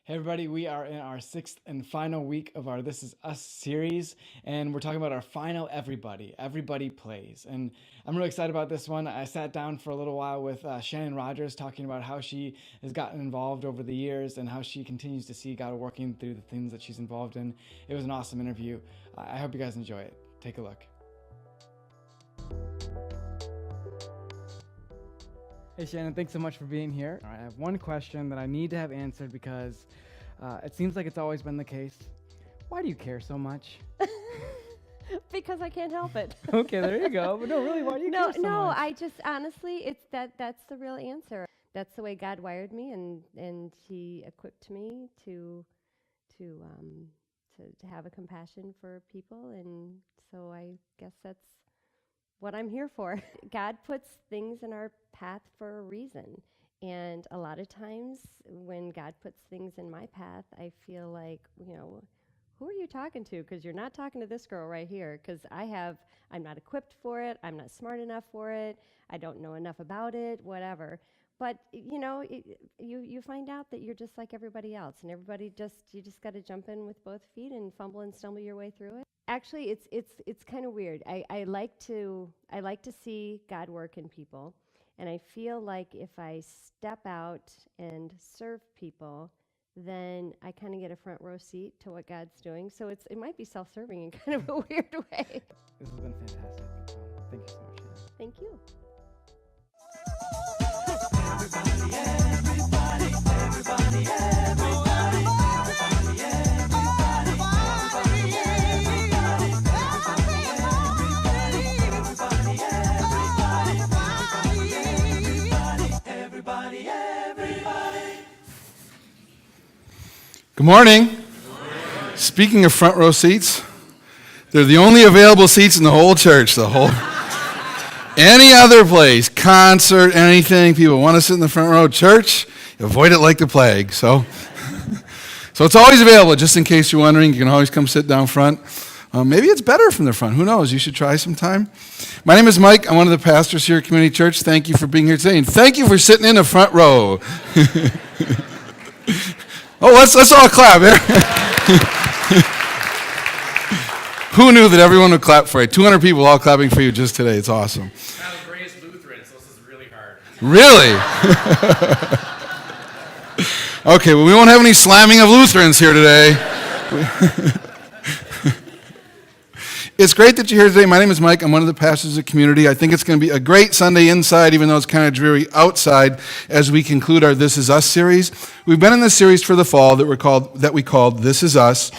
Hey everybody, we are in our sixth and final week of our This Is Us series, and we're talking about our final Everybody Plays. And I'm really excited about this one. I sat down for a little while with Shannon Rogers talking about how she has gotten involved over the years and how she continues to see God working through the things that she's involved in. It was an awesome interview. I hope you guys enjoy it. Take a look. Hey Shannon, thanks so much for being here. All right, I have one question that I need to have answered because it seems like it's always been the case. Why do you care so much? Because I can't help it. Okay, there you go. But no, really, why do you care so much? No, I just honestly, that's the real answer. That's the way God wired me, and He equipped me to have a compassion for people, and so I guess that's what I'm here for. God puts things in our path for a reason. And a lot of times when God puts things in my path, I feel like, who are you talking to? Because you're not talking to this girl right here. Because I'm not equipped for it. I'm not smart enough for it. I don't know enough about it, whatever. But, you find out that you're just like everybody else. And you just got to jump in with both feet and fumble and stumble your way through it. Actually, it's kind of weird. I like to see God work in people, and I feel like if I step out and serve people, then I kind of get a front row seat to what God's doing. So it might be self-serving in kind of a weird way. This has been fantastic. Thank you so much, Shannon. Thank you. Good morning. Speaking of front row seats, they're the only available seats in the whole church. Any other place, concert, anything, people want to sit in the front row. Church, avoid it like the plague. So it's always available, just in case you're wondering. You can always come sit down front. Maybe it's better from the front. Who knows? You should try sometime. My name is Mike. I'm one of the pastors here at Community Church. Thank you for being here today, and thank you for sitting in the front row. Oh, let's all clap here. Who knew that everyone would clap for you? 200 people all clapping for you just today. It's awesome. I was raised Lutheran, so this is really hard. Really? Okay, well, we won't have any slamming of Lutherans here today. It's great that you're here today. My name is Mike. I'm one of the pastors of Community. I think it's going to be a great Sunday inside, even though it's kind of dreary outside, as we conclude our This Is Us series. We've been in this series for the fall that we called This Is Us,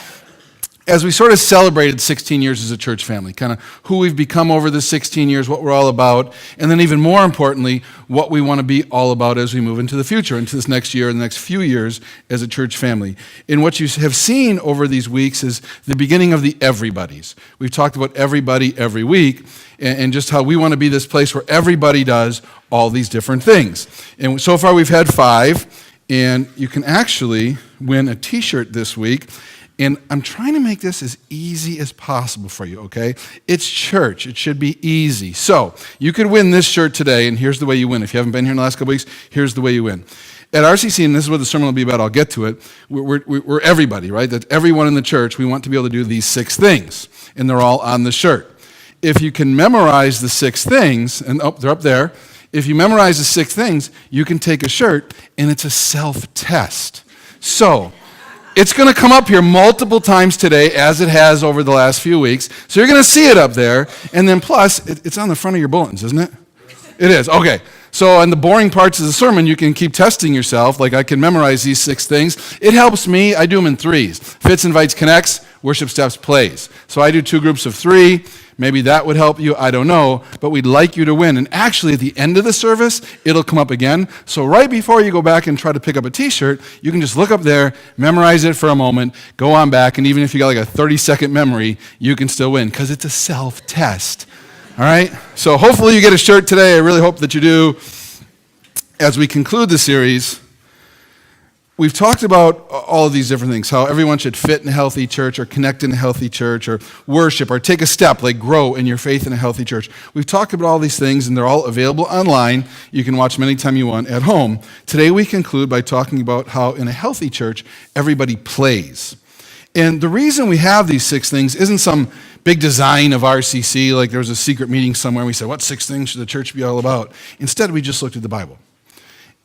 as we sort of celebrated 16 years as a church family, kind of who we've become over the 16 years, what we're all about, and then even more importantly, what we want to be all about as we move into the future, into this next year and the next few years as a church family. And what you have seen over these weeks is the beginning of the everybody's. We've talked about everybody every week, and just how we want to be this place where everybody does all these different things. And so far we've had 5, and you can actually win a t-shirt this week. And I'm trying to make this as easy as possible for you, okay? It's church. It should be easy. So you could win this shirt today, and here's the way you win. If you haven't been here in the last couple weeks, here's the way you win. At RCC, and this is what the sermon will be about, I'll get to it, we're everybody, right? That's everyone in the church. We want to be able to do these 6 things, and they're all on the shirt. If you can memorize the 6 things, and they're up there. If you memorize the 6 things, you can take a shirt, and it's a self-test. So it's going to come up here multiple times today, as it has over the last few weeks. So you're going to see it up there. And then plus, it's on the front of your bulletins, isn't it? It is. Okay. So on the boring parts of the sermon, you can keep testing yourself. Like, I can memorize these 6 things. It helps me. I do them in 3s. Fits, invites, connects. Worship, steps, plays. So I do 2 groups of 3. Maybe that would help you, I don't know, but we'd like you to win. And actually, at the end of the service, it'll come up again. So right before you go back and try to pick up a t-shirt, you can just look up there, memorize it for a moment, go on back, and even if you got like a 30-second memory, you can still win, because it's a self-test. All right? So hopefully you get a shirt today. I really hope that you do. As we conclude the series, we've talked about all of these different things, how everyone should fit in a healthy church or connect in a healthy church or worship or take a step, like grow in your faith in a healthy church. We've talked about all these things, and they're all available online. You can watch them anytime you want at home. Today we conclude by talking about how in a healthy church, everybody plays. And the reason we have these 6 things isn't some big design of RCC, like there was a secret meeting somewhere and we said, what 6 things should the church be all about? Instead, we just looked at the Bible.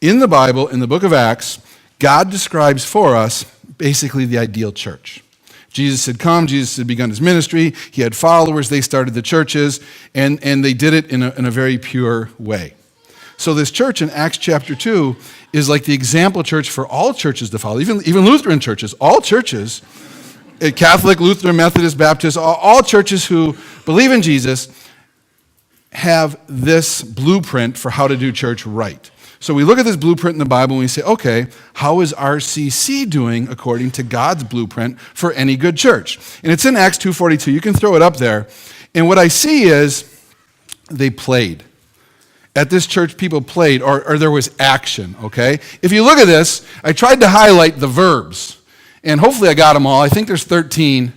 In the Bible, in the book of Acts, God describes for us basically the ideal church. Jesus had come, Jesus had begun his ministry, he had followers, they started the churches, and they did it in a very pure way. So this church in Acts chapter 2 is like the example church for all churches to follow, even Lutheran churches, all churches, Catholic, Lutheran, Methodist, Baptist, all churches who believe in Jesus have this blueprint for how to do church right. So we look at this blueprint in the Bible and we say, okay, how is RCC doing according to God's blueprint for any good church? And it's in Acts 2:42. You can throw it up there. And what I see is they played. At this church, people played, or there was action, okay? If you look at this, I tried to highlight the verbs. And hopefully I got them all. I think there's 13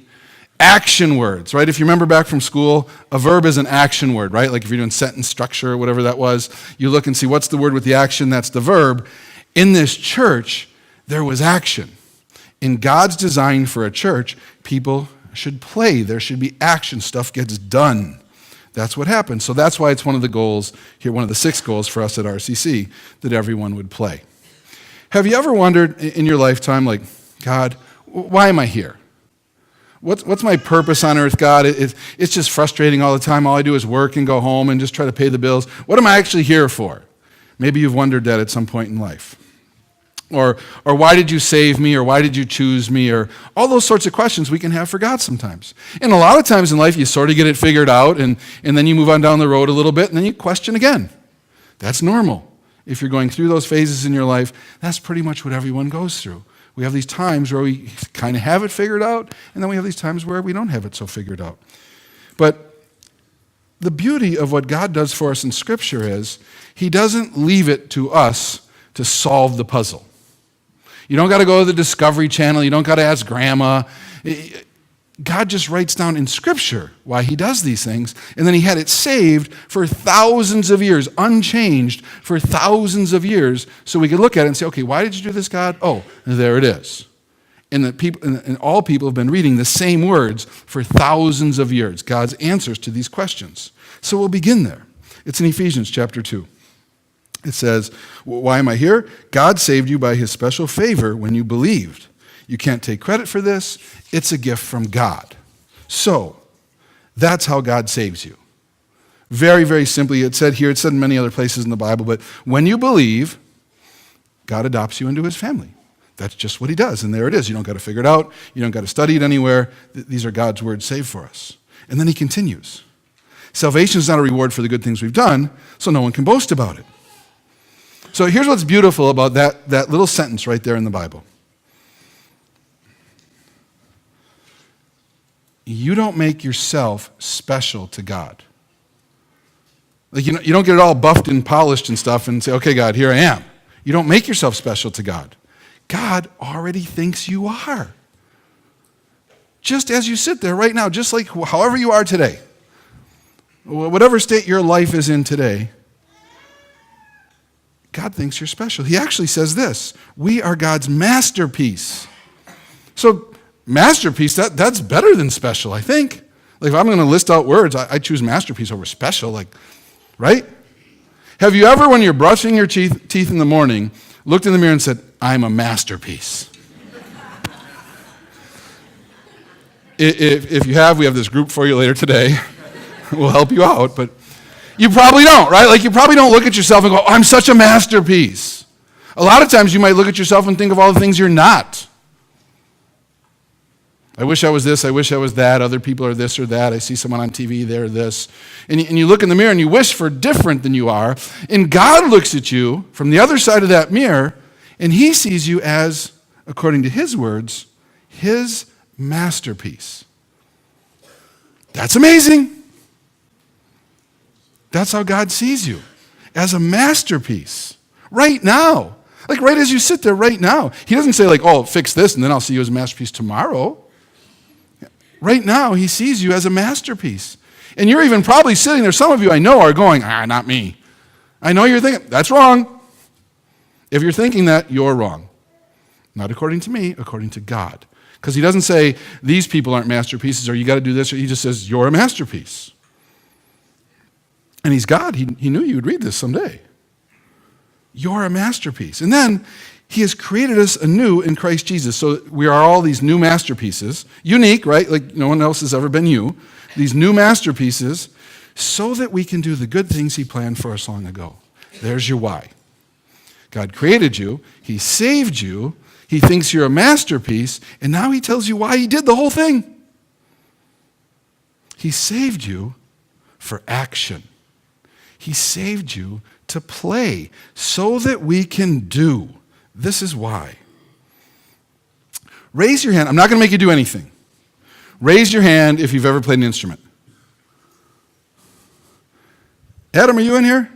action words, right? If you remember back from school, a verb is an action word, right? Like if you're doing sentence structure or whatever that was, you look and see what's the word with the action, that's the verb. In this church, there was action. In God's design for a church, people should play. There should be action. Stuff gets done. That's what happens. So that's why it's one of the goals here, one of the 6 goals for us at RCC, that everyone would play. Have you ever wondered in your lifetime, like, God, why am I here? What's my purpose on earth, God? It's just frustrating all the time. All I do is work and go home and just try to pay the bills. What am I actually here for? Maybe you've wondered that at some point in life. Or why did you save me? Or why did you choose me? Or all those sorts of questions we can have for God sometimes. And a lot of times in life, you sort of get it figured out, and then you move on down the road a little bit, and then you question again. That's normal. If you're going through those phases in your life, that's pretty much what everyone goes through. We have these times where we kind of have it figured out, and then we have these times where we don't have it so figured out. But the beauty of what God does for us in Scripture is he doesn't leave it to us to solve the puzzle. You don't got to go to the Discovery Channel. You don't got to ask Grandma. God just writes down in Scripture why he does these things, and then he had it saved for thousands of years, unchanged for thousands of years, so we could look at it and say, okay, why did you do this, God? Oh, there it is. And all people have been reading the same words for thousands of years, God's answers to these questions. So we'll begin there. It's in Ephesians chapter 2. It says, why am I here? God saved you by his special favor when you believed. You can't take credit for this. It's a gift from God. So, that's how God saves you. Very, very simply, it said here, it's said in many other places in the Bible, but when you believe, God adopts you into his family. That's just what he does, and there it is. You don't got to figure it out. You don't got to study it anywhere. These are God's words saved for us. And then he continues. Salvation is not a reward for the good things we've done, so no one can boast about it. So here's what's beautiful about that little sentence right there in the Bible. You don't make yourself special to God. Like you don't get it all buffed and polished and stuff and say, okay, God, here I am. You don't make yourself special to God. God already thinks you are. Just as you sit there right now, just like however you are today, whatever state your life is in today, God thinks you're special. He actually says this, we are God's masterpiece. So masterpiece, that's better than special, I think. Like if I'm going to list out words, I choose masterpiece over special, like, right? Have you ever, when you're brushing your teeth in the morning, looked in the mirror and said, I'm a masterpiece? If you have, we have this group for you later today. We'll help you out, but you probably don't, right? Like you probably don't look at yourself and go, I'm such a masterpiece. A lot of times you might look at yourself and think of all the things you're not. I wish I was this, I wish I was that, other people are this or that, I see someone on TV, they're this. And you look in the mirror and you wish for different than you are, and God looks at you from the other side of that mirror, and he sees you as, according to his words, his masterpiece. That's amazing. That's how God sees you, as a masterpiece. Right now. Like right as you sit there right now. He doesn't say like, oh, fix this and then I'll see you as a masterpiece tomorrow. Right now, he sees you as a masterpiece. And you're even probably sitting there, some of you I know are going, not me. I know you're thinking, that's wrong. If you're thinking that, you're wrong. Not according to me, according to God. Because he doesn't say, these people aren't masterpieces, or you got to do this, or he just says, you're a masterpiece. And he's God. He knew you would read this someday. You're a masterpiece. And then he has created us anew in Christ Jesus. So we are all these new masterpieces. Unique, right? Like no one else has ever been you. These new masterpieces so that we can do the good things he planned for us long ago. There's your why. God created you. He saved you. He thinks you're a masterpiece. And now he tells you why he did the whole thing. He saved you for action. He saved you to play so that we can do. This is why. Raise your hand. I'm not going to make you do anything. Raise your hand if you've ever played an instrument. Adam, are you in here?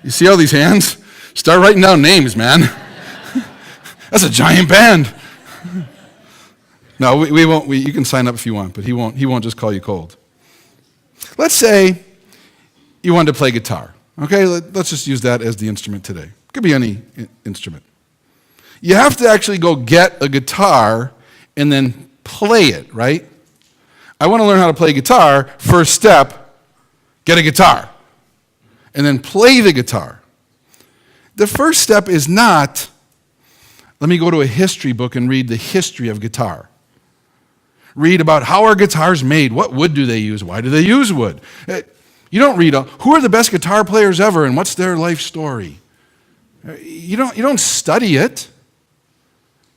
You see all these hands? Start writing down names, man. That's a giant band. No, we won't. You can sign up if you want, but he won't just call you cold. Let's say you wanted to play guitar. Okay, let's just use that as the instrument today. It could be any instrument. You have to actually go get a guitar and then play it, right? I want to learn how to play guitar. First step, get a guitar. And then play the guitar. The first step is not, let me go to a history book and read the history of guitar. Read about how are guitars made? What wood do they use? Why do they use wood? You don't read, who are the best guitar players ever and what's their life story? You don't study it.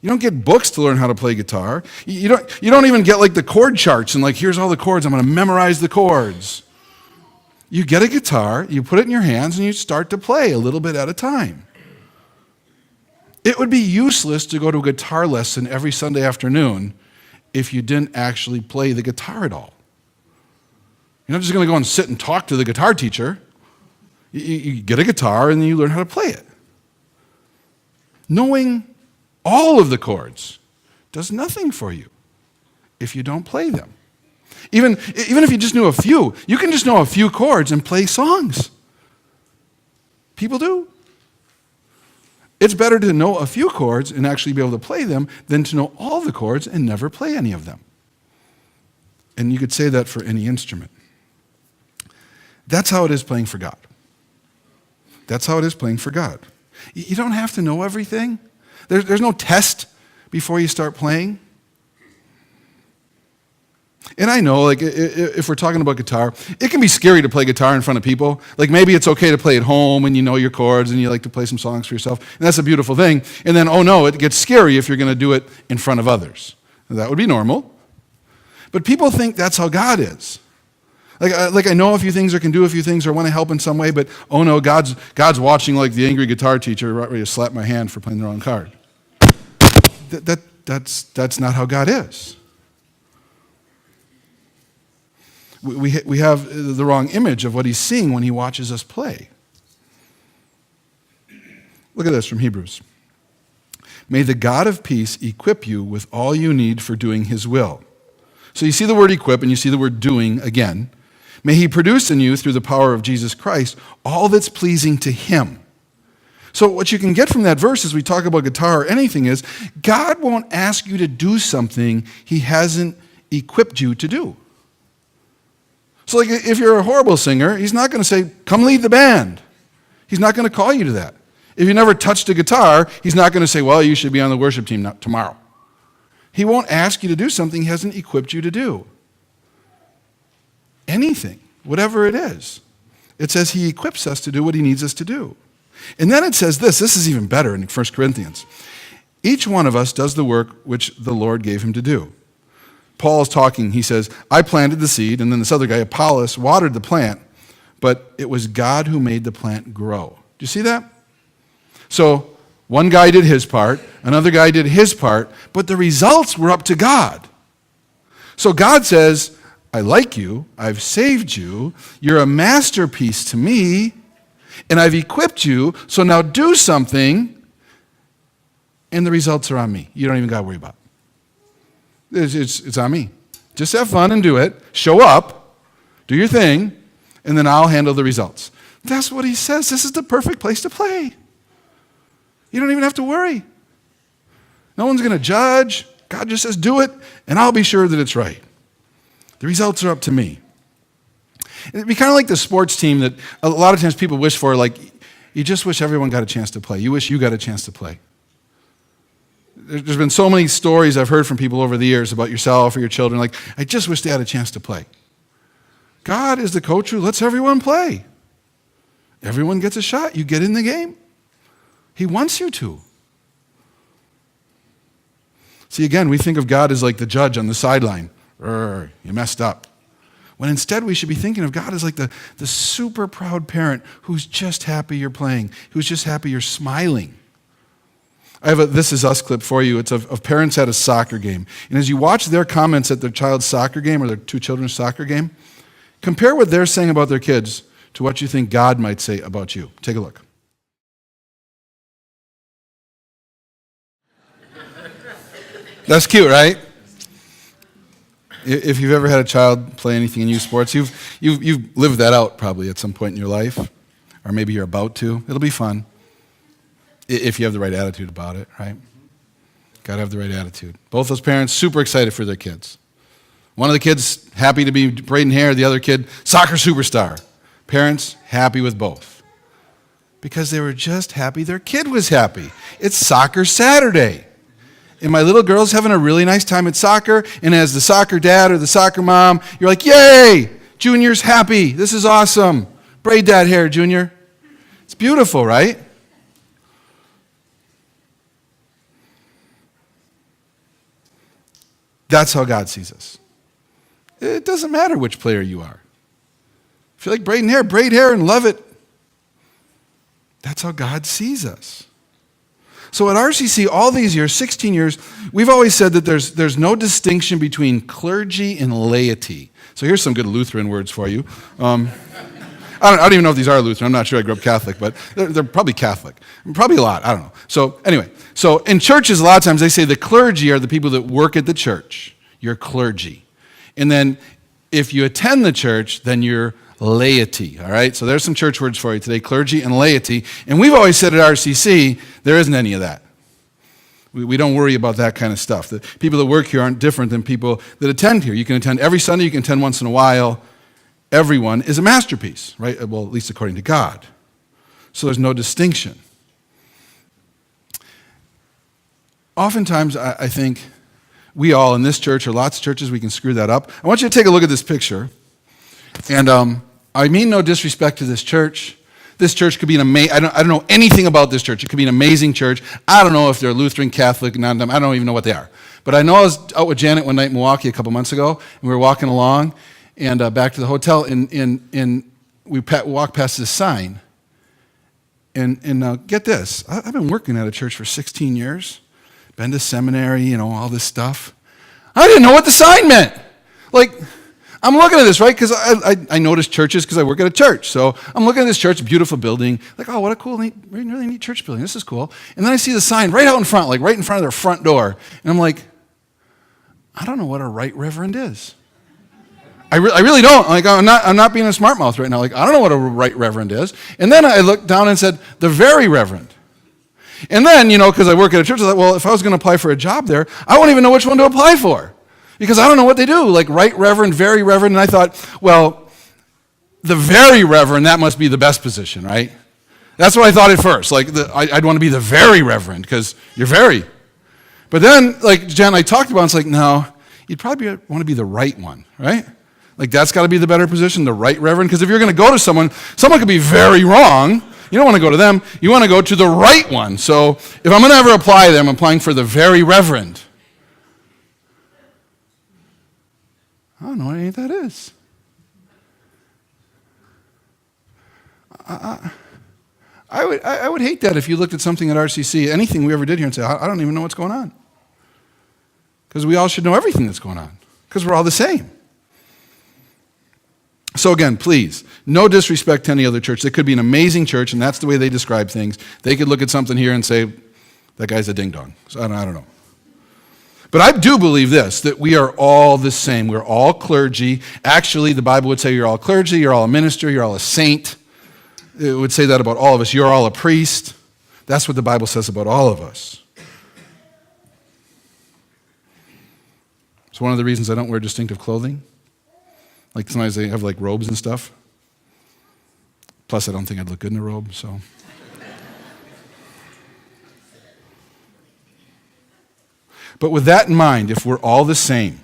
You don't get books to learn how to play guitar. You don't even get like the chord charts and like, here's all the chords, I'm going to memorize the chords. You get a guitar, you put it in your hands, and you start to play a little bit at a time. It would be useless to go to a guitar lesson every Sunday afternoon if you didn't actually play the guitar at all. You're not just going to go and sit and talk to the guitar teacher. You get a guitar and then you learn how to play it. Knowing all of the chords does nothing for you if you don't play them. Even if you just knew a few, you can just know a few chords and play songs. People do. It's better to know a few chords and actually be able to play them than to know all the chords and never play any of them. And you could say that for any instrument. That's how it is playing for God. That's how it is playing for God. You don't have to know everything. There's no test before you start playing. And I know, like, if we're talking about guitar, it can be scary to play guitar in front of people. Like, maybe it's okay to play at home and you know your chords and you like to play some songs for yourself. And that's a beautiful thing. And then, oh no, it gets scary if you're going to do it in front of others. That would be normal. But people think that's how God is. Like I know a few things or can do a few things or want to help in some way, but oh no, God's watching like the angry guitar teacher ready to slap my hand for playing the wrong card. That's not how God is. We have the wrong image of what he's seeing when he watches us play. Look at this from Hebrews. May the God of peace equip you with all you need for doing his will. So you see the word equip and you see the word doing again. May he produce in you through the power of Jesus Christ all that's pleasing to him. So what you can get from that verse as we talk about guitar or anything is God won't ask you to do something he hasn't equipped you to do. So like if you're a horrible singer, he's not going to say, come lead the band. He's not going to call you to that. If you never touched a guitar, he's not going to say, well, you should be on the worship team tomorrow. He won't ask you to do something he hasn't equipped you to do. Anything, whatever it is. It says he equips us to do what he needs us to do. And then it says this is even better in 1 Corinthians. Each one of us does the work which the Lord gave him to do. Paul is talking, he says, I planted the seed, and then this other guy, Apollos, watered the plant, but it was God who made the plant grow. Do you see that? So one guy did his part, another guy did his part, but the results were up to God. So God says, I like you, I've saved you, you're a masterpiece to me, and I've equipped you, so now do something and the results are on me. You don't even got to worry about it. It's on me. Just have fun and do it. Show up, do your thing, and then I'll handle the results. That's what he says. This is the perfect place to play. You don't even have to worry. No one's going to judge. God just says, do it, and I'll be sure that it's right. The results are up to me. It'd be kind of like the sports team that a lot of times people wish for, like, you just wish everyone got a chance to play. You wish you got a chance to play. There's been so many stories I've heard from people over the years about yourself or your children, like, I just wish they had a chance to play. God is the coach who lets everyone play. Everyone gets a shot. You get in the game. He wants you to. See, again, we think of God as like the judge on the sideline. You messed up. When instead we should be thinking of God as like the super proud parent who's just happy you're playing, who's just happy you're smiling. I have a This Is Us clip for you. It's of parents at a soccer game. And as you watch their comments at their child's soccer game or their two children's soccer game, compare what they're saying about their kids to what you think God might say about you. Take a look. That's cute, right? If you've ever had a child play anything in youth sports, you've lived that out probably at some point in your life, or maybe you're about to. It'll be fun if you have the right attitude about it, right? Got to have the right attitude. Both those parents super excited for their kids. One of the kids happy to be braiding hair, the other kid soccer superstar. Parents happy with both because they were just happy their kid was happy. It's Soccer Saturday. And my little girl's having a really nice time at soccer, and as the soccer dad or the soccer mom, you're like, yay, Junior's happy. This is awesome. Braid that hair, Junior. It's beautiful, right? That's how God sees us. It doesn't matter which player you are. If you like braiding hair, braid hair and love it. That's how God sees us. So at RCC, all these years, 16 years, we've always said that there's no distinction between clergy and laity. So here's some good Lutheran words for you. I don't even know if these are Lutheran. I'm not sure. I grew up Catholic, but they're probably Catholic. Probably a lot. I don't know. So anyway, so in churches, a lot of times they say the clergy are the people that work at the church. You're clergy. And then if you attend the church, then you're laity, all right? So there's some church words for you today, clergy and laity. And we've always said at RCC, there isn't any of that. We don't worry about that kind of stuff. The people that work here aren't different than people that attend here. You can attend every Sunday, you can attend once in a while. Everyone is a masterpiece, right? Well, at least according to God. So there's no distinction. Oftentimes, I think we all in this church, or lots of churches, we can screw that up. I want you to take a look at this picture. And I mean no disrespect to this church. This church could be an amazing, I don't know anything about this church. It could be an amazing church. I don't know if they're Lutheran, Catholic, I don't even know what they are. But I know I was out with Janet one night in Milwaukee a couple months ago, and we were walking along and back to the hotel, and we walked past this sign. And get this, I've been working at a church for 16 years, been to seminary, all this stuff. I didn't know what the sign meant. Like, I'm looking at this, right? Because I notice churches because I work at a church. So I'm looking at this church, beautiful building. Like, oh, what a cool, really neat church building. This is cool. And then I see the sign right out in front, like right in front of their front door. And I'm like, I don't know what a right reverend is. I really don't. Like, I'm not being a smart mouth right now. Like, I don't know what a right reverend is. And then I looked down and said, the very reverend. And then, because I work at a church, I thought, well, if I was going to apply for a job there, I wouldn't even know which one to apply for. Because I don't know what they do, like right reverend, very reverend. And I thought, well, the very reverend, that must be the best position, right? That's what I thought at first. Like, I'd want to be the very reverend because you're very. But then, like Jen and I talked about it, it's like, no, you'd probably want to be the right one, right? Like, that's got to be the better position, the right reverend. Because if you're going to go to someone could be very wrong. You don't want to go to them. You want to go to the right one. So if I'm going to ever apply there, I'm applying for the very reverend. I don't know what any of that is. I would hate that if you looked at something at RCC, anything we ever did here, and say, I don't even know what's going on. Because we all should know everything that's going on. Because we're all the same. So again, please, no disrespect to any other church. They could be an amazing church, and that's the way they describe things. They could look at something here and say, That guy's a ding-dong. So I don't know. But I do believe this, that we are all the same. We're all clergy. Actually, the Bible would say you're all clergy, you're all a minister, you're all a saint. It would say that about all of us. You're all a priest. That's what the Bible says about all of us. It's one of the reasons I don't wear distinctive clothing. Like sometimes they have like robes and stuff. Plus, I don't think I'd look good in a robe, so. But with that in mind, if we're all the same,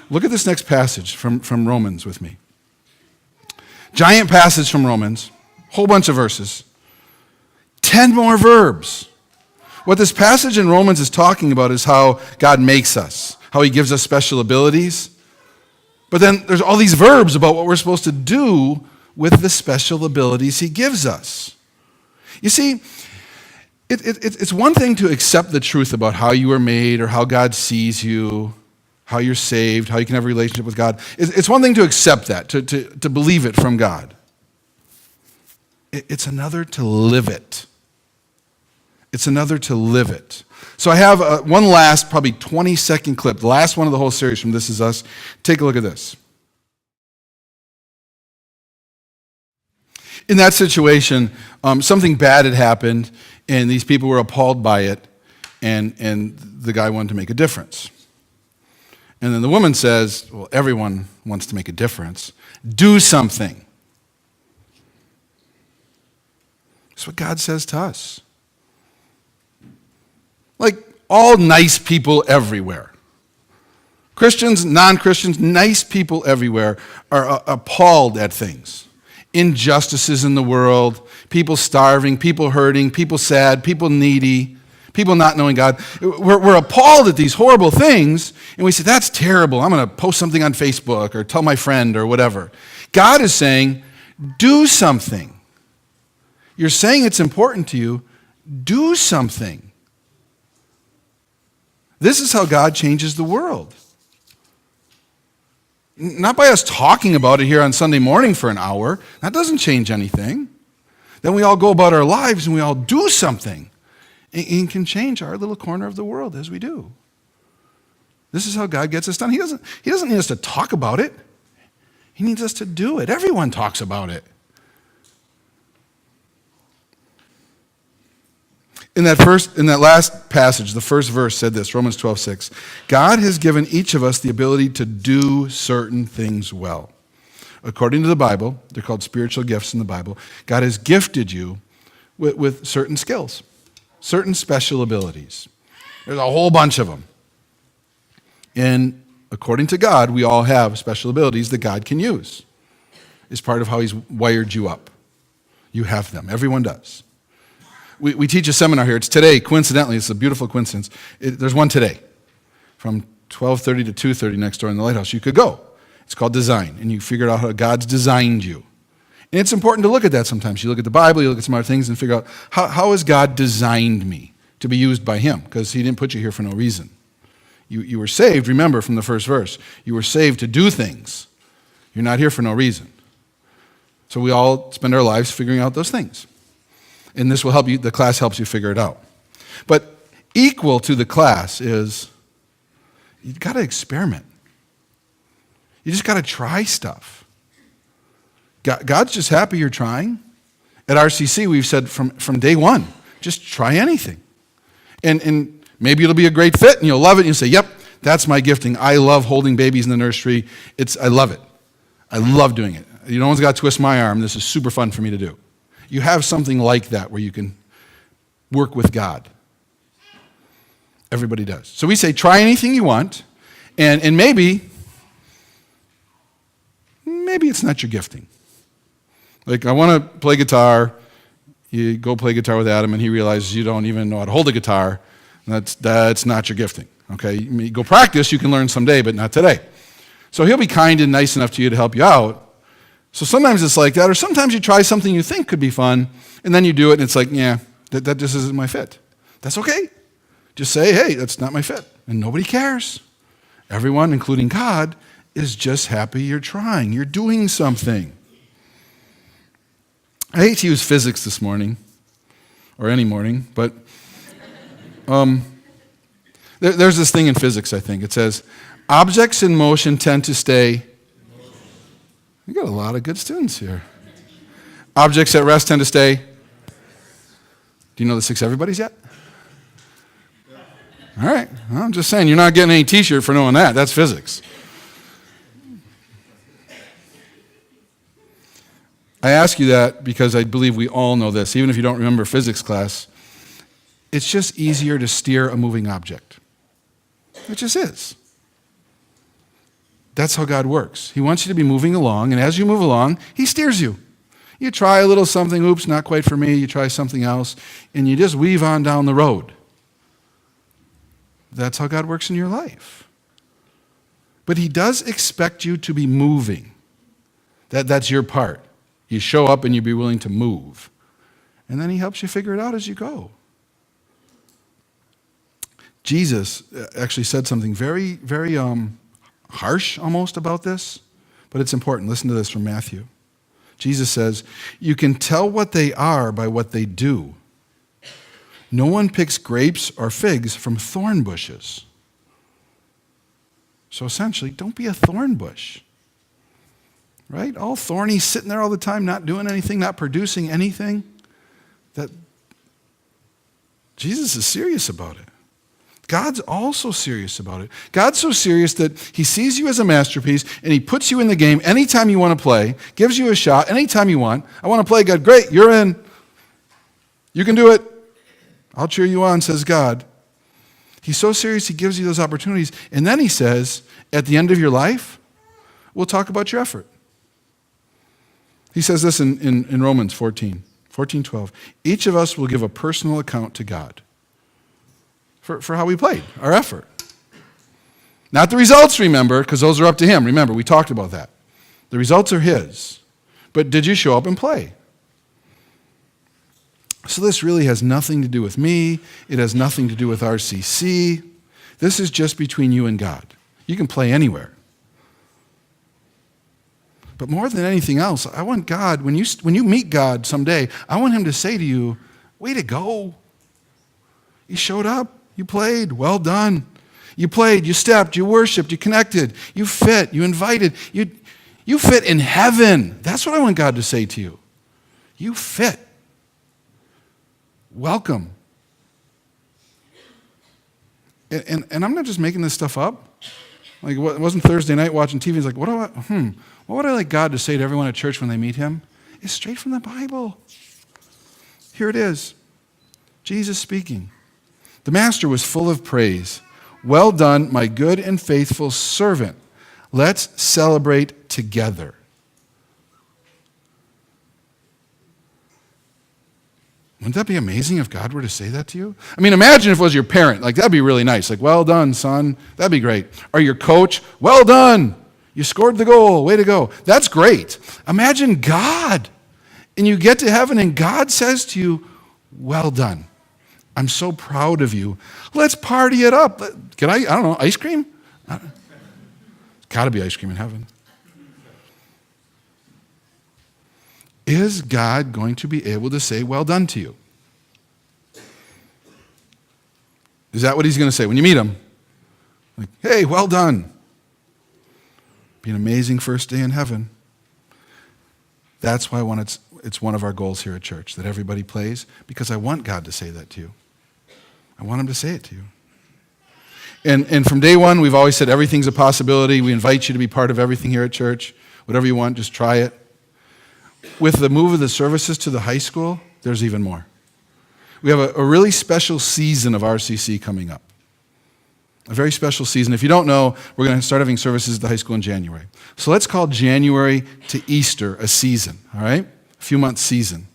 look at this next passage from Romans with me. Giant passage from Romans, whole bunch of verses. 10 more verbs. What this passage in Romans is talking about is how God makes us, how he gives us special abilities. But then there's all these verbs about what we're supposed to do with the special abilities he gives us. You see, it's one thing to accept the truth about how you were made or how God sees you, how you're saved, how you can have a relationship with God. It's one thing to accept that, to believe it from God. It's another to live it. It's another to live it. So I have one last, probably 20-second clip, the last one of the whole series from This Is Us. Take a look at this. In that situation, something bad had happened, and these people were appalled by it, and the guy wanted to make a difference. And then the woman says, well, everyone wants to make a difference. Do something. That's what God says to us. Like all nice people everywhere. Christians, non-Christians, nice people everywhere are appalled at things. Injustices in the world, people starving, people hurting, people sad, people needy, people not knowing God. We're appalled at these horrible things, and we say, that's terrible. I'm going to post something on Facebook or tell my friend or whatever. God is saying, do something. You're saying it's important to you. Do something. This is how God changes the world. Not by us talking about it here on Sunday morning for an hour. That doesn't change anything. Then we all go about our lives and we all do something. And can change our little corner of the world as we do. This is how God gets us done. He doesn't need us to talk about it. He needs us to do it. Everyone talks about it. In that last passage, the first verse said this, Romans 12:6. God has given each of us the ability to do certain things well. According to the Bible, they're called spiritual gifts in the Bible, God has gifted you with certain skills, certain special abilities. There's a whole bunch of them. And according to God, we all have special abilities that God can use. It's part of how he's wired you up. You have them. Everyone does. We teach a seminar here. It's today, coincidentally. It's a beautiful coincidence. There's one today from 12:30 to 2:30 next door in the Lighthouse. You could go. It's called Design, and you figure out how God's designed you. And it's important to look at that sometimes. You look at the Bible, you look at some other things, and figure out, how has God designed me to be used by him? Because he didn't put you here for no reason. You were saved, remember, from the first verse. You were saved to do things. You're not here for no reason. So we all spend our lives figuring out those things. And this will help you, the class helps you figure it out. But equal to the class is, you've got to experiment. You just got to try stuff. God's just happy you're trying. At RCC, we've said from day one, just try anything. And maybe it'll be a great fit, and you'll love it, and you'll say, yep, that's my gifting. I love holding babies in the nursery. I love it. I love doing it. No one's got to twist my arm. This is super fun for me to do. You have something like that where you can work with God. Everybody does. So we say, try anything you want, and maybe it's not your gifting. Like, I want to play guitar. You go play guitar with Adam, and he realizes you don't even know how to hold a guitar. That's not your gifting. Okay, you go practice. You can learn someday, but not today. So he'll be kind and nice enough to you to help you out. So sometimes it's like that, or sometimes you try something you think could be fun, and then you do it, and it's like, yeah, that just isn't my fit. That's okay. Just say, hey, that's not my fit. And nobody cares. Everyone, including God, is just happy you're trying. You're doing something. I hate to use physics this morning, or any morning, but There's this thing in physics, I think. It says, objects in motion tend to stay. You got a lot of good students here. Objects at rest tend to stay. Do you know the 6 everybody's yet? All right. Well, I'm just saying, you're not getting any t-shirt for knowing that. That's physics. I ask you that because I believe we all know this, even if you don't remember physics class. It's just easier to steer a moving object. It just is. That's how God works. He wants you to be moving along, and as you move along, He steers you. You try a little something, oops, not quite for me. You try something else, and you just weave on down the road. That's how God works in your life. But He does expect you to be moving. That's your part. You show up and you be willing to move. And then He helps you figure it out as you go. Jesus actually said something very, very harsh almost about this, but it's important. Listen to this from Matthew. Jesus says, "You can tell what they are by what they do. No one picks grapes or figs from thorn bushes." So essentially, don't be a thorn bush. Right? All thorny, sitting there all the time, not doing anything, not producing anything. That Jesus is serious about it. God's also serious about it. God's so serious that He sees you as a masterpiece and He puts you in the game anytime you want to play, gives you a shot anytime you want. I want to play, God. Great, you're in. You can do it. I'll cheer you on, says God. He's so serious, He gives you those opportunities. And then He says, at the end of your life, we'll talk about your effort. He says this in Romans 14:12. Each of us will give a personal account to God for how we played, our effort. Not the results, remember, because those are up to Him. Remember, we talked about that. The results are His. But did you show up and play? So this really has nothing to do with me. It has nothing to do with RCC. This is just between you and God. You can play anywhere. But more than anything else, I want God, when you meet God someday, I want Him to say to you, way to go. You showed up. You played. Well done. You played. You stepped. You worshiped. You connected. You fit. You invited. You fit in heaven. That's what I want God to say to you. You fit. Welcome. And I'm not just making this stuff up. Like, it wasn't Thursday night watching TV. It's like, what would I like God to say to everyone at church when they meet Him? It's straight from the Bible. Here it is. Jesus speaking. The master was full of praise. Well done, my good and faithful servant. Let's celebrate together. Wouldn't that be amazing if God were to say that to you? I mean, imagine if it was your parent. Like, that'd be really nice. Like, well done, son. That'd be great. Or your coach. Well done. You scored the goal. Way to go. That's great. Imagine God. And you get to heaven and God says to you, well done. I'm so proud of you. Let's party it up. Can I don't know, ice cream? It's got to be ice cream in heaven. Is God going to be able to say, well done to you? Is that what He's going to say when you meet Him? Like, hey, well done. Be an amazing first day in heaven. That's why it's one of our goals here at church, that everybody plays, because I want God to say that to you. I want Him to say it to you. And from day one, we've always said everything's a possibility. We invite you to be part of everything here at church. Whatever you want, just try it. With the move of the services to the high school, there's even more. We have a really special season of RCC coming up. A very special season. If you don't know, we're going to start having services at the high school in January. So let's call January to Easter a season, all right? A few months season.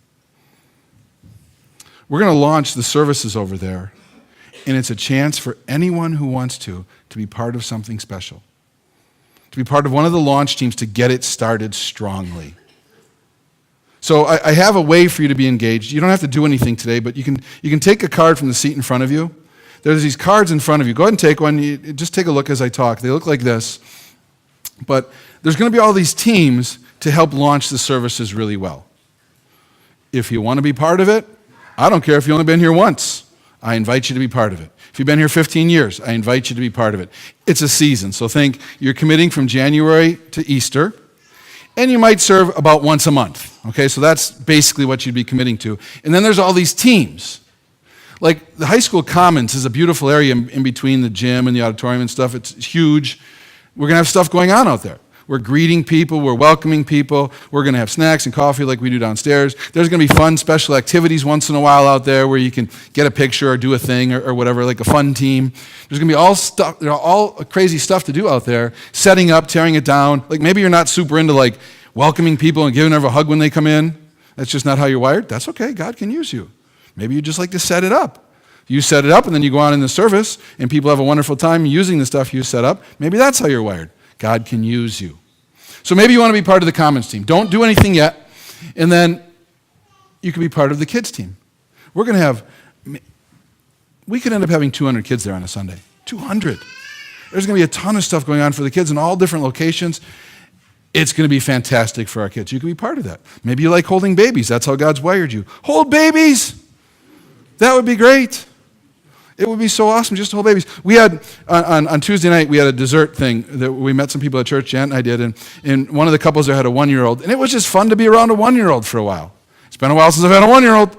We're going to launch the services over there, and it's a chance for anyone who wants to be part of something special. To be part of one of the launch teams to get it started strongly. So I have a way for you to be engaged. You don't have to do anything today, but you can take a card from the seat in front of you. There's these cards in front of you. Go ahead and take one. Just take a look as I talk. They look like this. But there's going to be all these teams to help launch the services really well. If you want to be part of it, I don't care if you've only been here once. I invite you to be part of it. If you've been here 15 years, I invite you to be part of it. It's a season, so think you're committing from January to Easter, and you might serve about once a month. Okay, so that's basically what you'd be committing to. And then there's all these teams. Like the high school commons is a beautiful area in between the gym and the auditorium and stuff. It's huge. We're going to have stuff going on out there. We're greeting people. We're welcoming people. We're going to have snacks and coffee like we do downstairs. There's going to be fun special activities once in a while out there where you can get a picture or do a thing or whatever, like a fun team. There's going to be all crazy stuff to do out there, setting up, tearing it down. Like maybe you're not super into like welcoming people and giving them a hug when they come in. That's just not how you're wired. That's okay. God can use you. Maybe you just like to set it up. You set it up and then you go on in the service and people have a wonderful time using the stuff you set up. Maybe that's how you're wired. God can use you. So maybe you want to be part of the Commons team. Don't do anything yet. And then you can be part of the kids team. We could end up having 200 kids there on a Sunday. 200. There's going to be a ton of stuff going on for the kids in all different locations. It's going to be fantastic for our kids. You can be part of that. Maybe you like holding babies. That's how God's wired you. Hold babies. That would be great. It would be so awesome just to hold babies. We had, on Tuesday night, we had a dessert thing that we met some people at church, Jan and I did, and one of the couples there had a 1-year-old, and it was just fun to be around a 1-year-old for a while. It's been a while since I've had a 1-year-old,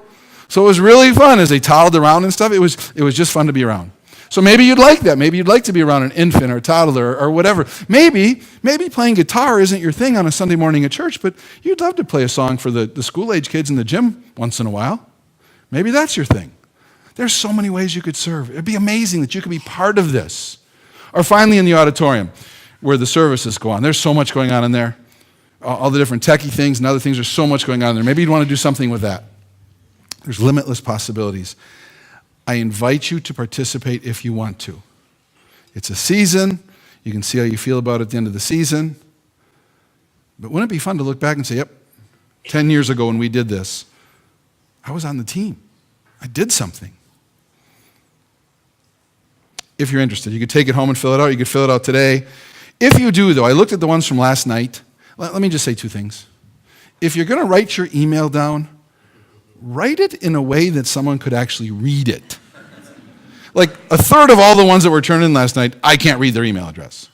so it was really fun as they toddled around and stuff. It was just fun to be around. So maybe you'd like that. Maybe you'd like to be around an infant or a toddler or whatever. Maybe playing guitar isn't your thing on a Sunday morning at church, but you'd love to play a song for the school-age kids in the gym once in a while. Maybe that's your thing. There's so many ways you could serve. It'd be amazing that you could be part of this. Or finally in the auditorium where the services go on. There's so much going on in there. All the different techie things and other things. There's so much going on in there. Maybe you'd want to do something with that. There's limitless possibilities. I invite you to participate if you want to. It's a season. You can see how you feel about it at the end of the season. But wouldn't it be fun to look back and say, yep, 10 years ago when we did this, I was on the team. I did something. If you're interested, you could take it home and fill it out. You could fill it out today. If you do, though, I looked at the ones from last night. Let me just say 2 things. If you're going to write your email down, write it in a way that someone could actually read it. Like a third of all the ones that were turned in last night, I can't read their email address.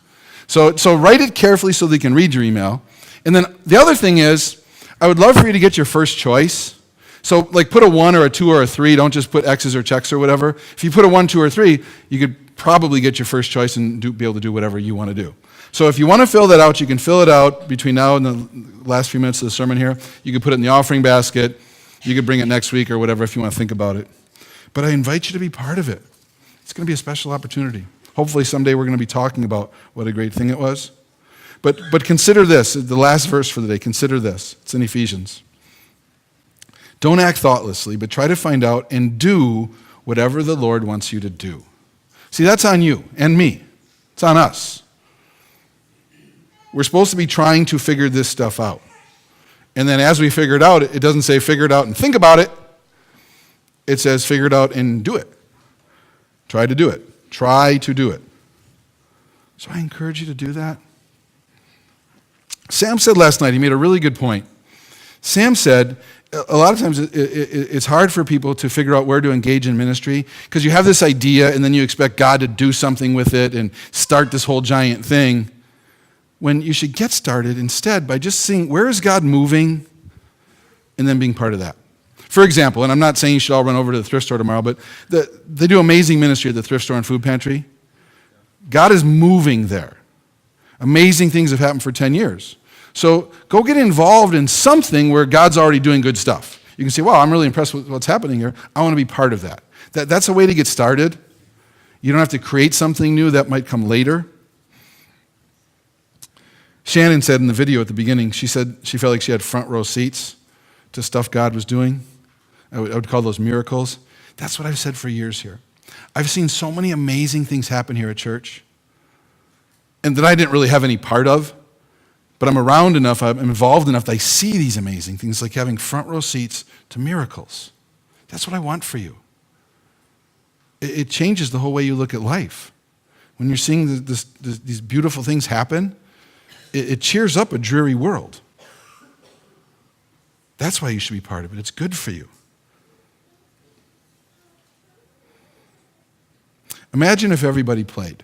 So write it carefully so they can read your email. And then the other thing is, I would love for you to get your first choice. So like put a 1 or a 2 or a 3. Don't just put X's or checks or whatever. If you put a 1, 2, or 3, you could probably get your first choice and be able to do whatever you want to do. So if you want to fill that out, you can fill it out between now and the last few minutes of the sermon here. You can put it in the offering basket. You could bring it next week or whatever if you want to think about it. But I invite you to be part of it. It's going to be a special opportunity. Hopefully someday we're going to be talking about what a great thing it was. But consider this, the last verse for the day. Consider this. It's in Ephesians. Don't act thoughtlessly, but try to find out and do whatever the Lord wants you to do. See, that's on you and me. It's on us. We're supposed to be trying to figure this stuff out. And then as we figure it out, it doesn't say figure it out and think about it. It says figure it out and do it. Try to do it. Try to do it. So I encourage you to do that. Sam said last night, he made a really good point. Sam said, a lot of times it's hard for people to figure out where to engage in ministry because you have this idea and then you expect God to do something with it and start this whole giant thing, when you should get started instead by just seeing where is God moving and then being part of that. For example, and I'm not saying you should all run over to the thrift store tomorrow, but they do amazing ministry at the thrift store and food pantry. God is moving there. Amazing things have happened for 10 years. So go get involved in something where God's already doing good stuff. You can say, wow, I'm really impressed with what's happening here. I want to be part of that. That's a way to get started. You don't have to create something new. That might come later. Shannon said in the video at the beginning, she said she felt like she had front row seats to stuff God was doing. I would call those miracles. That's what I've said for years here. I've seen so many amazing things happen here at church and that I didn't really have any part of, but I'm around enough, I'm involved enough that I see these amazing things like having front row seats to miracles. That's what I want for you. It changes the whole way you look at life. When you're seeing these beautiful things happen, it cheers up a dreary world. That's why you should be part of it. It's good for you. Imagine if everybody played.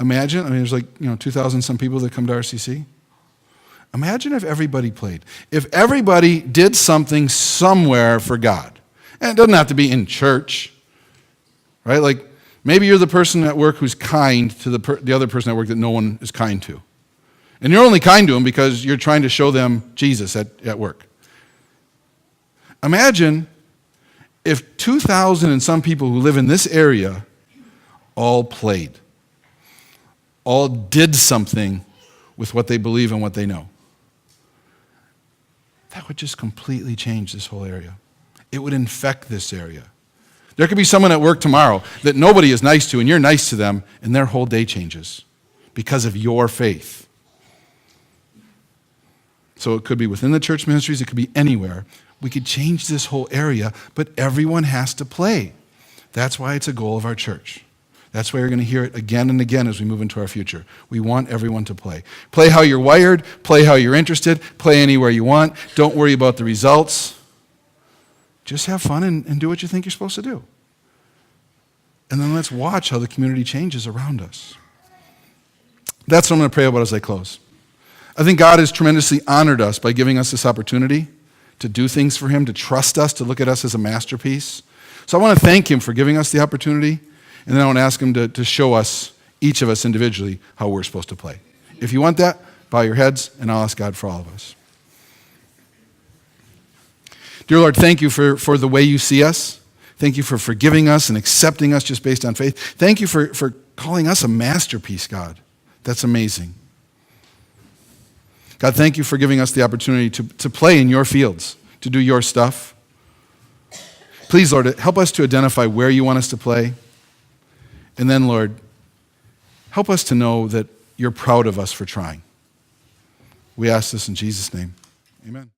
Imagine, there's 2,000 some people that come to RCC. Imagine if everybody played. If everybody did something somewhere for God. And it doesn't have to be in church, right? Like maybe you're the person at work who's kind to the other person at work that no one is kind to. And you're only kind to them because you're trying to show them Jesus at work. Imagine if 2,000 and some people who live in this area all played, all did something with what they believe and what they know. That would just completely change this whole area. It would infect this area. There could be someone at work tomorrow that nobody is nice to, and you're nice to them, and their whole day changes because of your faith. So it could be within the church ministries, it could be anywhere. We could change this whole area, but everyone has to play. That's why it's a goal of our church. That's why you're going to hear it again and again as we move into our future. We want everyone to play. Play how you're wired, play how you're interested, play anywhere you want. Don't worry about the results. Just have fun and do what you think you're supposed to do. And then let's watch how the community changes around us. That's what I'm going to pray about as I close. I think God has tremendously honored us by giving us this opportunity to do things for Him, to trust us, to look at us as a masterpiece. So I want to thank Him for giving us the opportunity. And then I want to ask Him to show us, each of us individually, how we're supposed to play. If you want that, bow your heads, and I'll ask God for all of us. Dear Lord, thank you for the way you see us. Thank you for forgiving us and accepting us just based on faith. Thank you for calling us a masterpiece, God. That's amazing. God, thank you for giving us the opportunity to play in your fields, to do your stuff. Please, Lord, help us to identify where you want us to play. And then, Lord, help us to know that you're proud of us for trying. We ask this in Jesus' name. Amen.